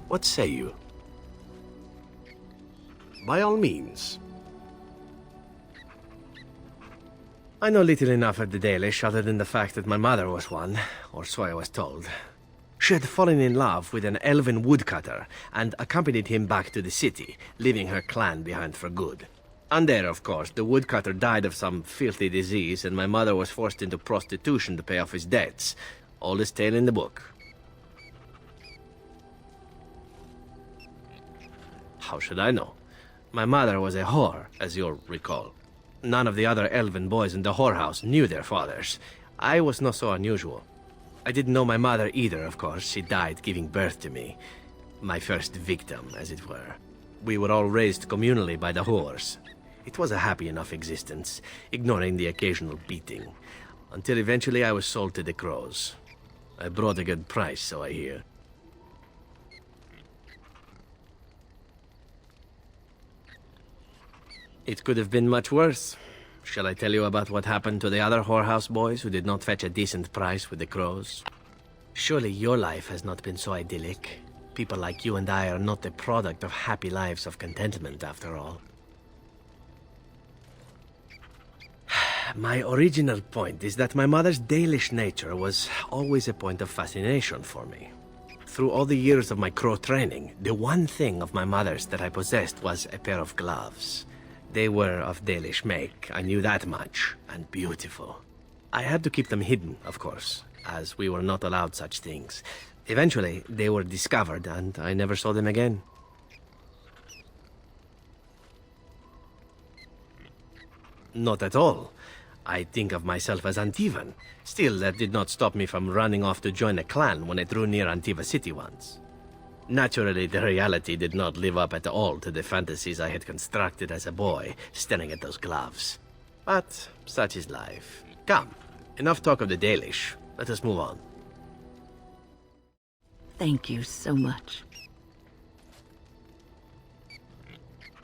What say you? By all means. I know little enough of the Dalish other than the fact that my mother was one, or so I was told. She had fallen in love with an elven woodcutter and accompanied him back to the city, leaving her clan behind for good. And there, of course, the woodcutter died of some filthy disease and my mother was forced into prostitution to pay off his debts. Oldest tale in the book. How should I know? My mother was a whore, as you'll recall. None of the other elven boys in the whorehouse knew their fathers. I was not so unusual. I didn't know my mother either, of course. She died giving birth to me. My first victim, as it were. We were all raised communally by the whores. It was a happy enough existence, ignoring the occasional beating. Until eventually I was sold to the crows. I brought a good price, so I hear. It could have been much worse. Shall I tell you about what happened to the other whorehouse boys who did not fetch a decent price with the crows? Surely your life has not been so idyllic. People like you and I are not the product of happy lives of contentment, after all. My original point is that my mother's Dalish nature was always a point of fascination for me. Through all the years of my crow training, the one thing of my mother's that I possessed was a pair of gloves. They were of Dalish make, I knew that much, and beautiful. I had to keep them hidden, of course, as we were not allowed such things. Eventually, they were discovered, and I never saw them again. Not at all. I think of myself as Antivan. Still, that did not stop me from running off to join a clan when I drew near Antiva City once. Naturally, the reality did not live up at all to the fantasies I had constructed as a boy, staring at those gloves. But such is life. Come, enough talk of the Dalish. Let us move on. Thank you so much.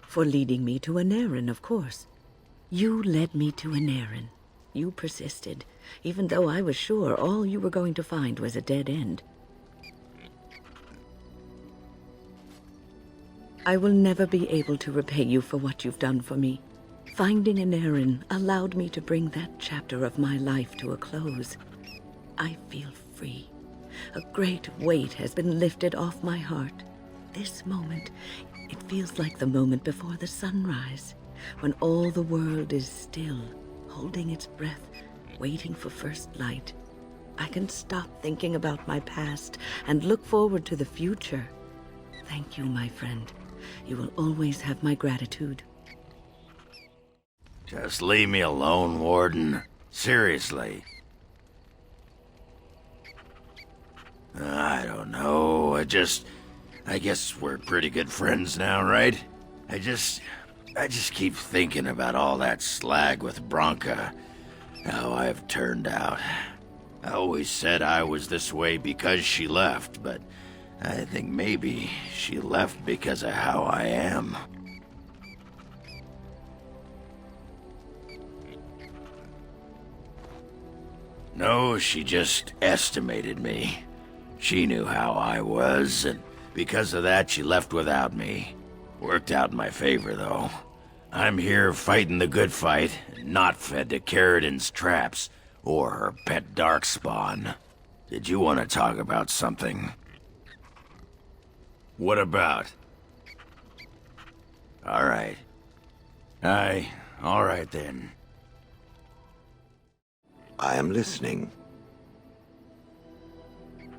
For leading me to an errand, of course. You led me to an errand. You persisted, even though I was sure all you were going to find was a dead end. I will never be able to repay you for what you've done for me. Finding an errand allowed me to bring that chapter of my life to a close. I feel free. A great weight has been lifted off my heart. This moment, it feels like the moment before the sunrise, when all the world is still, holding its breath, waiting for first light. I can stop thinking about my past and look forward to the future. Thank you, my friend. You will always have my gratitude. Just leave me alone, Warden. Seriously. I don't know. I guess we're pretty good friends now, right? I just keep thinking about all that slag with Branka. How I've turned out. I always said I was this way because she left, but I think maybe she left because of how I am. No, she just estimated me. She knew how I was, and because of that, she left without me. Worked out in my favor, though. I'm here fighting the good fight, not fed to Carradin's traps, or her pet darkspawn. Did you want to talk about something? What about? All right. All right then. I am listening.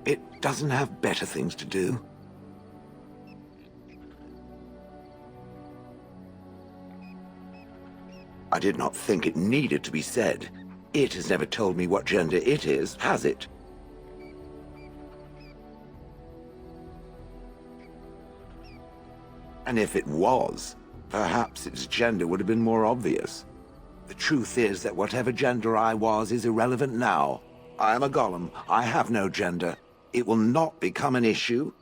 It doesn't have better things to do. I did not think it needed to be said. It has never told me what gender it is, has it? And if it was, perhaps its gender would have been more obvious. The truth is that whatever gender I was is irrelevant now. I am a golem. I have no gender. It will not become an issue.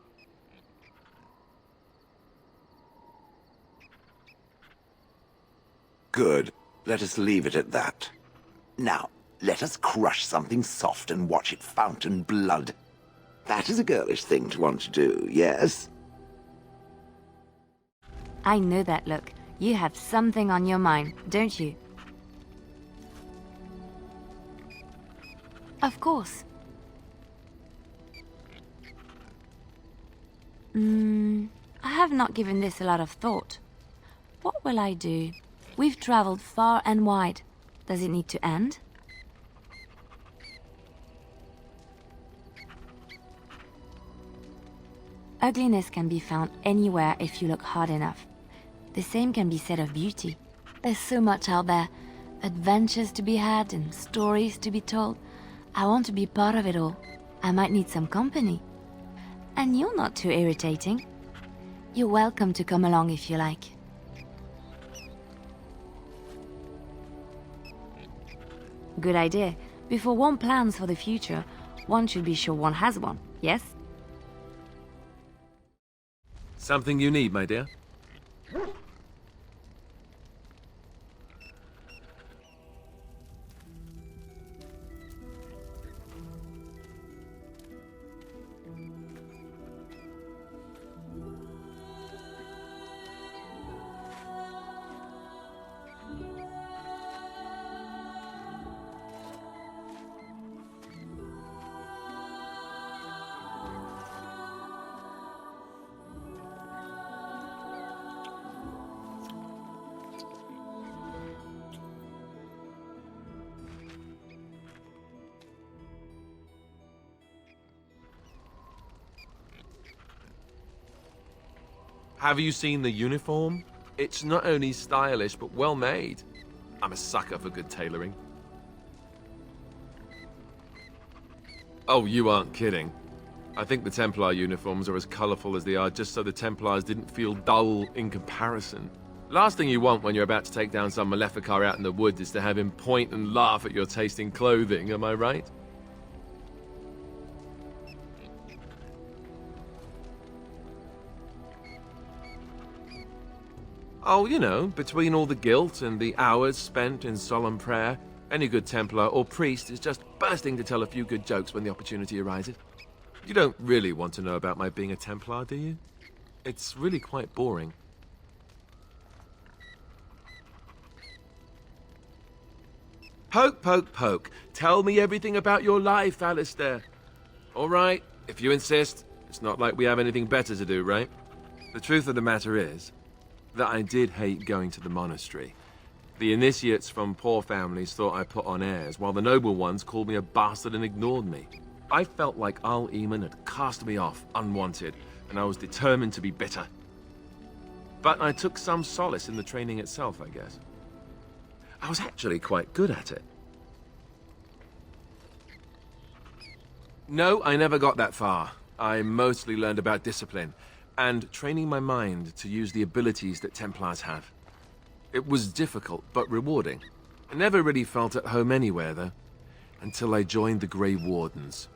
Good. Let us leave it at that. Now, let us crush something soft and watch it fountain blood. That is a girlish thing to want to do, yes? I know that look. You have something on your mind, don't you? Of course. I have not given this a lot of thought. What will I do? We've traveled far and wide. Does it need to end? Ugliness can be found anywhere if you look hard enough. The same can be said of beauty. There's so much out there. Adventures to be had and stories to be told. I want to be part of it all. I might need some company. And you're not too irritating. You're welcome to come along if you like. Good idea. Before one plans for the future, one should be sure one has one, yes? Something you need, my dear? Have you seen the uniform? It's not only stylish, but well made. I'm a sucker for good tailoring. Oh, you aren't kidding. I think the Templar uniforms are as colorful as they are just so the Templars didn't feel dull in comparison. Last thing you want when you're about to take down some Maleficar out in the woods is to have him point and laugh at your taste in clothing, am I right? Oh, you know, between all the guilt and the hours spent in solemn prayer, any good Templar or priest is just bursting to tell a few good jokes when the opportunity arises. You don't really want to know about my being a Templar, do you? It's really quite boring. Poke, poke, poke. Tell me everything about your life, Alistair. All right, if you insist. It's not like we have anything better to do, right? The truth of the matter is that I did hate going to the monastery. The initiates from poor families thought I put on airs, while the noble ones called me a bastard and ignored me. I felt like Al-Eamon had cast me off, unwanted, and I was determined to be bitter. But I took some solace in the training itself, I guess. I was actually quite good at it. No, I never got that far. I mostly learned about discipline, and training my mind to use the abilities that Templars have. It was difficult, but rewarding. I never really felt at home anywhere, though, until I joined the Grey Wardens.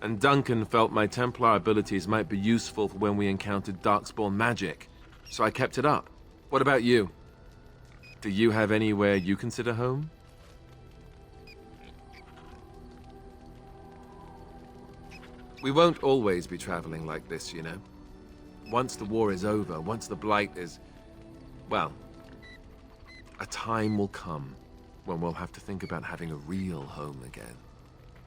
And Duncan felt my Templar abilities might be useful for when we encountered Darkspawn magic, so I kept it up. What about you? Do you have anywhere you consider home? We won't always be traveling like this, you know. Once the war is over, once the Blight is... well, a time will come when we'll have to think about having a real home again.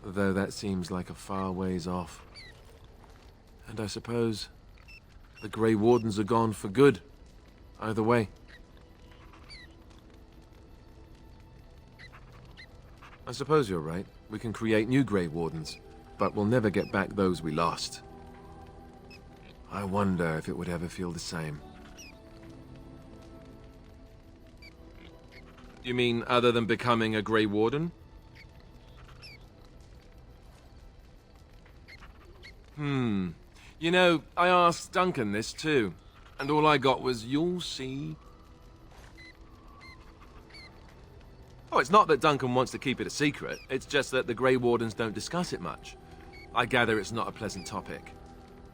Though that seems like a far ways off. And I suppose the Grey Wardens are gone for good. Either way. I suppose you're right. We can create new Grey Wardens, but we'll never get back those we lost. I wonder if it would ever feel the same. You mean other than becoming a Grey Warden? You know, I asked Duncan this too, and all I got was, "You'll see." Oh, it's not that Duncan wants to keep it a secret, it's just that the Grey Wardens don't discuss it much. I gather it's not a pleasant topic.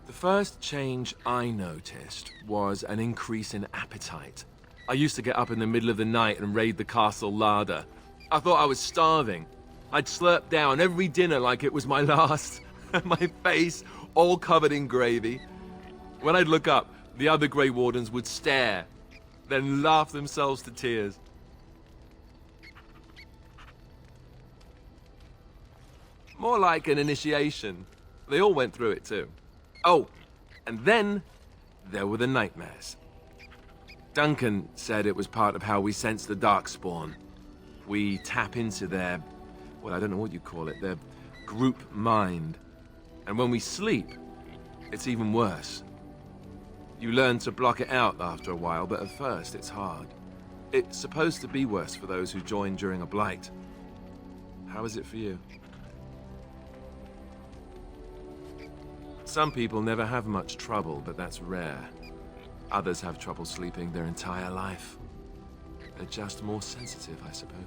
The first change I noticed was an increase in appetite. I used to get up in the middle of the night and raid the castle larder. I thought I was starving. I'd slurp down every dinner like it was my last. My face all covered in gravy. When I'd look up, the other Grey Wardens would stare, then laugh themselves to tears. More like an initiation. They all went through it too. Oh, and then there were the nightmares. Duncan said it was part of how we sense the Darkspawn. We tap into their, well, I don't know what you call it, their group mind. And when we sleep, it's even worse. You learn to block it out after a while, but at first it's hard. It's supposed to be worse for those who join during a blight. How is it for you? Some people never have much trouble, but that's rare. Others have trouble sleeping their entire life. They're just more sensitive, I suppose.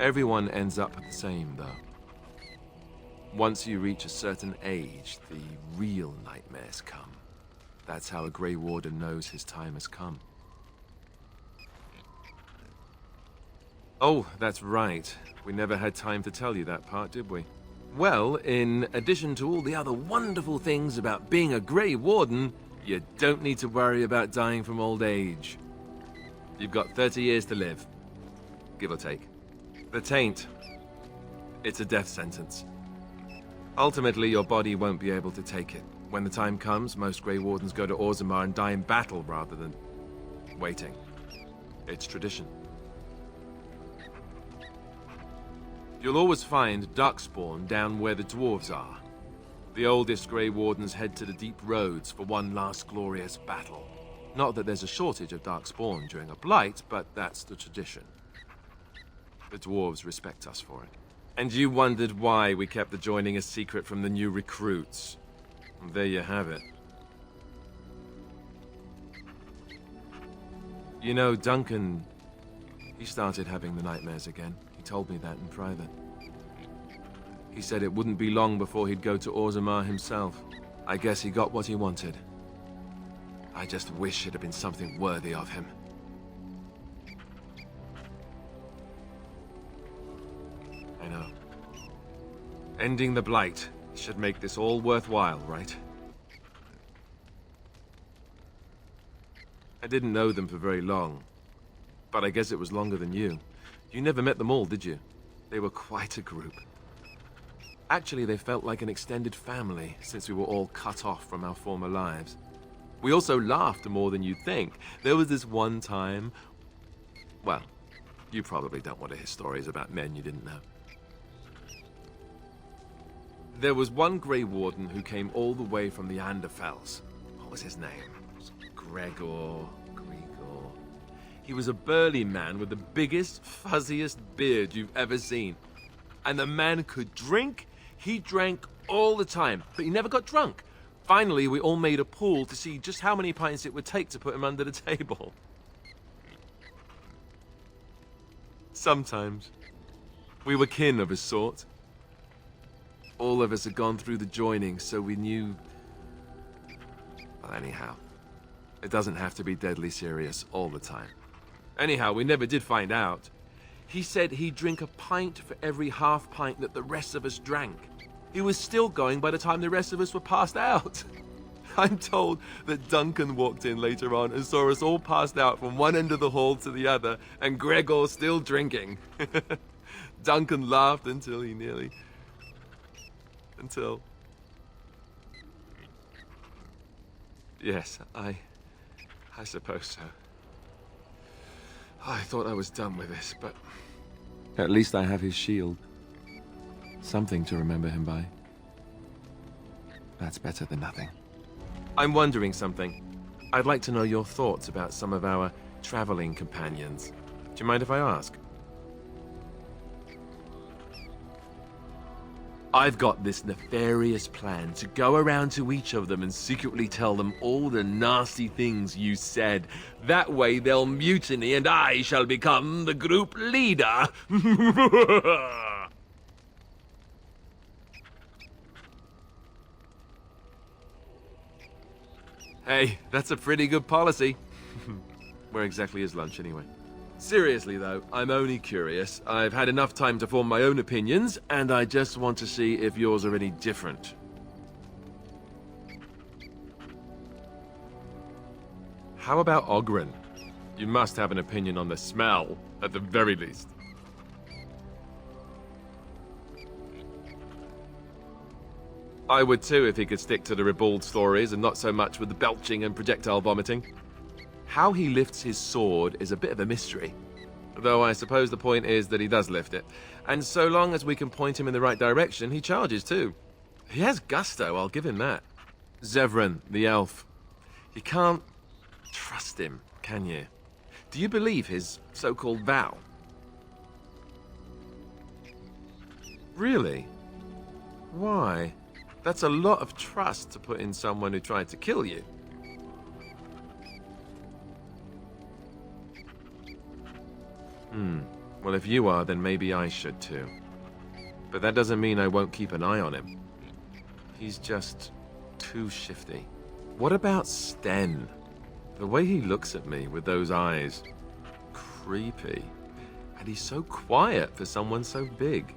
Everyone ends up the same, though. Once you reach a certain age, the real nightmares come. That's how a Grey Warden knows his time has come. Oh, that's right. We never had time to tell you that part, did we? Well, in addition to all the other wonderful things about being a Grey Warden, you don't need to worry about dying from old age. You've got 30 years to live, give or take. The Taint, it's a death sentence. Ultimately, your body won't be able to take it. When the time comes, most Grey Wardens go to Orzammar and die in battle rather than waiting. It's tradition. You'll always find Darkspawn down where the dwarves are. The oldest Grey Wardens head to the deep roads for one last glorious battle. Not that there's a shortage of Darkspawn during a blight, but that's the tradition. The dwarves respect us for it. And you wondered why we kept the joining a secret from the new recruits. And there you have it. You know, Duncan, he started having the nightmares again. He told me that in private. He said it wouldn't be long before he'd go to Orzammar himself. I guess he got what he wanted. I just wish it had been something worthy of him. I know. Ending the Blight should make this all worthwhile, right? I didn't know them for very long, but I guess it was longer than you. You never met them all, did you? They were quite a group. Actually, they felt like an extended family, since we were all cut off from our former lives. We also laughed more than you'd think. There was this one time... Well, you probably don't want to hear stories about men you didn't know. There was one Grey Warden who came all the way from the Anderfells. What was his name? Gregor... He was a burly man with the biggest, fuzziest beard you've ever seen. And the man could drink. He drank all the time, but he never got drunk. Finally, we all made a pool to see just how many pints it would take to put him under the table. Sometimes. We were kin of a sort. All of us had gone through the joining, so we knew... Well, anyhow. It doesn't have to be deadly serious all the time. Anyhow, we never did find out. He said he'd drink a pint for every half pint that the rest of us drank. He was still going by the time the rest of us were passed out. I'm told that Duncan walked in later on and saw us all passed out from one end of the hall to the other, and Gregor still drinking. Duncan laughed until he nearly... Yes, I suppose so. I thought I was done with this, but... At least I have his shield. Something to remember him by. That's better than nothing. I'm wondering something. I'd like to know your thoughts about some of our traveling companions. Do you mind if I ask? I've got this nefarious plan to go around to each of them and secretly tell them all the nasty things you said. That way they'll mutiny and I shall become the group leader. Hey, that's a pretty good policy. Where exactly is lunch, anyway? Seriously, though, I'm only curious. I've had enough time to form my own opinions, and I just want to see if yours are any different. How about Ogren? You must have an opinion on the smell, at the very least. I would too if he could stick to the ribald stories and not so much with the belching and projectile vomiting. How he lifts his sword is a bit of a mystery. Though I suppose the point is that he does lift it. And so long as we can point him in the right direction, he charges too. He has gusto, I'll give him that. Zevran, the elf. You can't trust him, can you? Do you believe his so-called vow? Really? Why? That's a lot of trust to put in someone who tried to kill you. Well, if you are, then maybe I should too. But that doesn't mean I won't keep an eye on him. He's just too shifty. What about Sten? The way he looks at me with those eyes. Creepy. And he's so quiet for someone so big.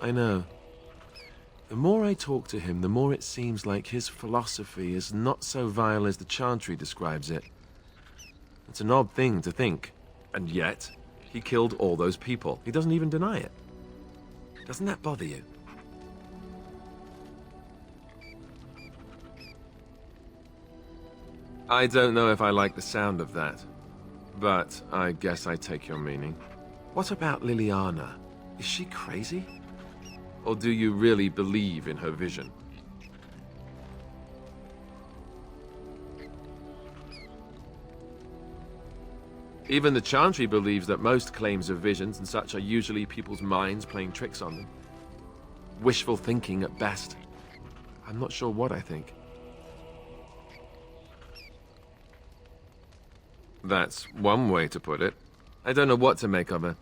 I know. The more I talk to him, the more it seems like his philosophy is not so vile as the Chantry describes it. It's an odd thing to think. And yet, he killed all those people. He doesn't even deny it. Doesn't that bother you? I don't know if I like the sound of that. But I guess I take your meaning. What about Liliana? Is she crazy? Or do you really believe in her vision? Even the Chantry believes that most claims of visions and such are usually people's minds playing tricks on them. Wishful thinking at best. I'm not sure what I think. That's one way to put it. I don't know what to make of her.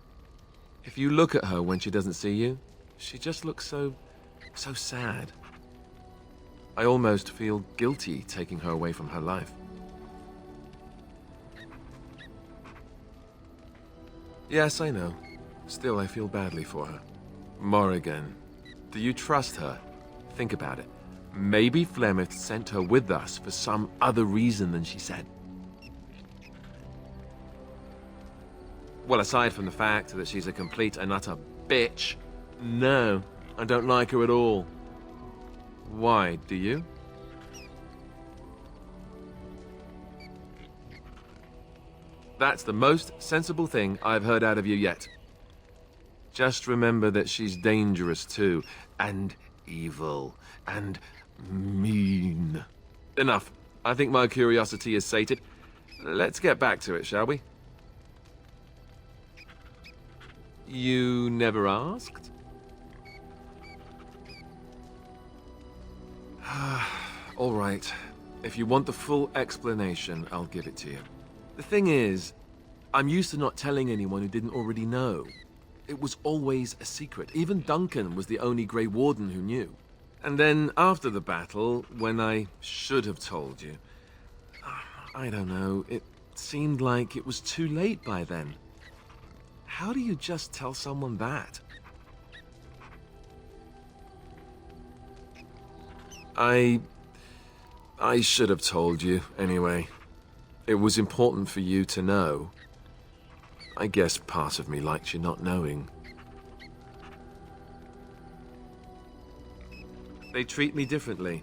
If you look at her when she doesn't see you, she just looks so sad. I almost feel guilty taking her away from her life. Yes, I know. Still, I feel badly for her. Morrigan, do you trust her? Think about it. Maybe Flemeth sent her with us for some other reason than she said. Well, aside from the fact that she's a complete and utter bitch, no, I don't like her at all. Why, do you? That's the most sensible thing I've heard out of you yet. Just remember that she's dangerous too, and evil, and mean. Enough. I think my curiosity is sated. Let's get back to it, shall we? You never asked? All right. If you want the full explanation, I'll give it to you. The thing is, I'm used to not telling anyone who didn't already know. It was always a secret. Even Duncan was the only Grey Warden who knew. And then, after the battle, when I should have told you, I don't know, it seemed like it was too late by then. How do you just tell someone that? I should have told you, anyway. It was important for you to know. I guess part of me liked you not knowing. They treat me differently.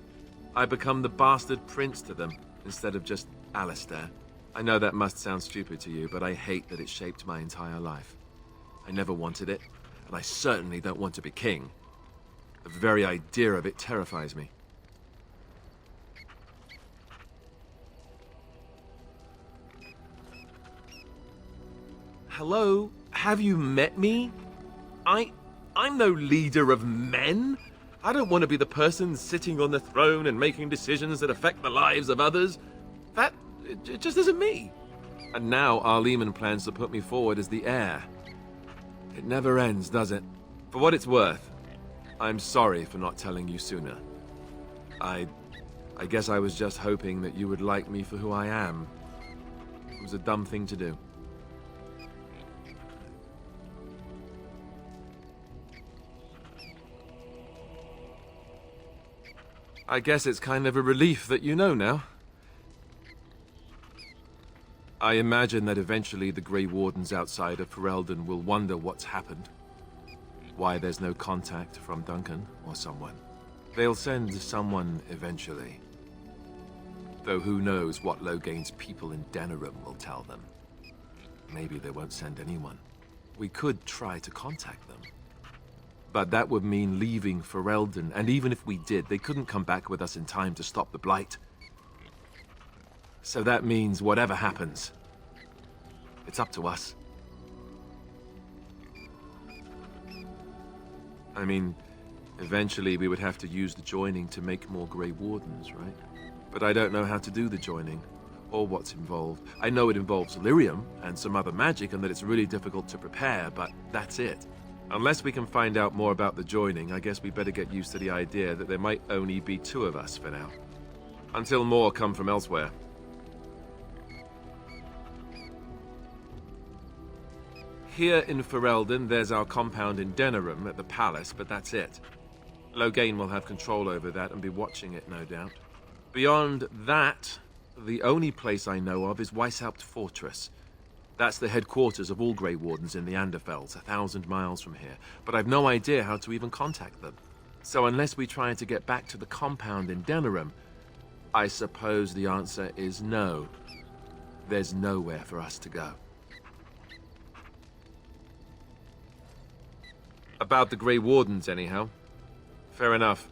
I become the bastard prince to them, instead of just Alistair. I know that must sound stupid to you, but I hate that it shaped my entire life. I never wanted it, and I certainly don't want to be king. The very idea of it terrifies me. Hello? Have you met me? I'm no leader of men. I don't want to be the person sitting on the throne and making decisions that affect the lives of others. It just isn't me. And now Arleman plans to put me forward as the heir. It never ends, does it? For what it's worth, I'm sorry for not telling you sooner. I I guess I was just hoping that you would like me for who I am. It was a dumb thing to do. I guess it's kind of a relief that you know now. I imagine that eventually the Grey Wardens outside of Ferelden will wonder what's happened. Why there's no contact from Duncan or someone. They'll send someone eventually. Though who knows what Logain's people in Denerim will tell them. Maybe they won't send anyone. We could try to contact them. But that would mean leaving Ferelden, and even if we did, they couldn't come back with us in time to stop the Blight. So that means whatever happens, it's up to us. I mean, eventually we would have to use the joining to make more Grey Wardens, right? But I don't know how to do the joining, or what's involved. I know it involves lyrium and some other magic, and that it's really difficult to prepare, but that's it. Unless we can find out more about the joining, I guess we better get used to the idea that there might only be 2 of us for now. Until more come from elsewhere. Here in Ferelden, there's our compound in Denerim at the palace, but that's it. Logain will have control over that and be watching it, no doubt. Beyond that, the only place I know of is Weishaupt Fortress. That's the headquarters of all Grey Wardens in the Anderfells, 1,000 miles from here. But I've no idea how to even contact them. So unless we try to get back to the compound in Denerim, I suppose the answer is no. There's nowhere for us to go. About the Grey Wardens, anyhow. Fair enough.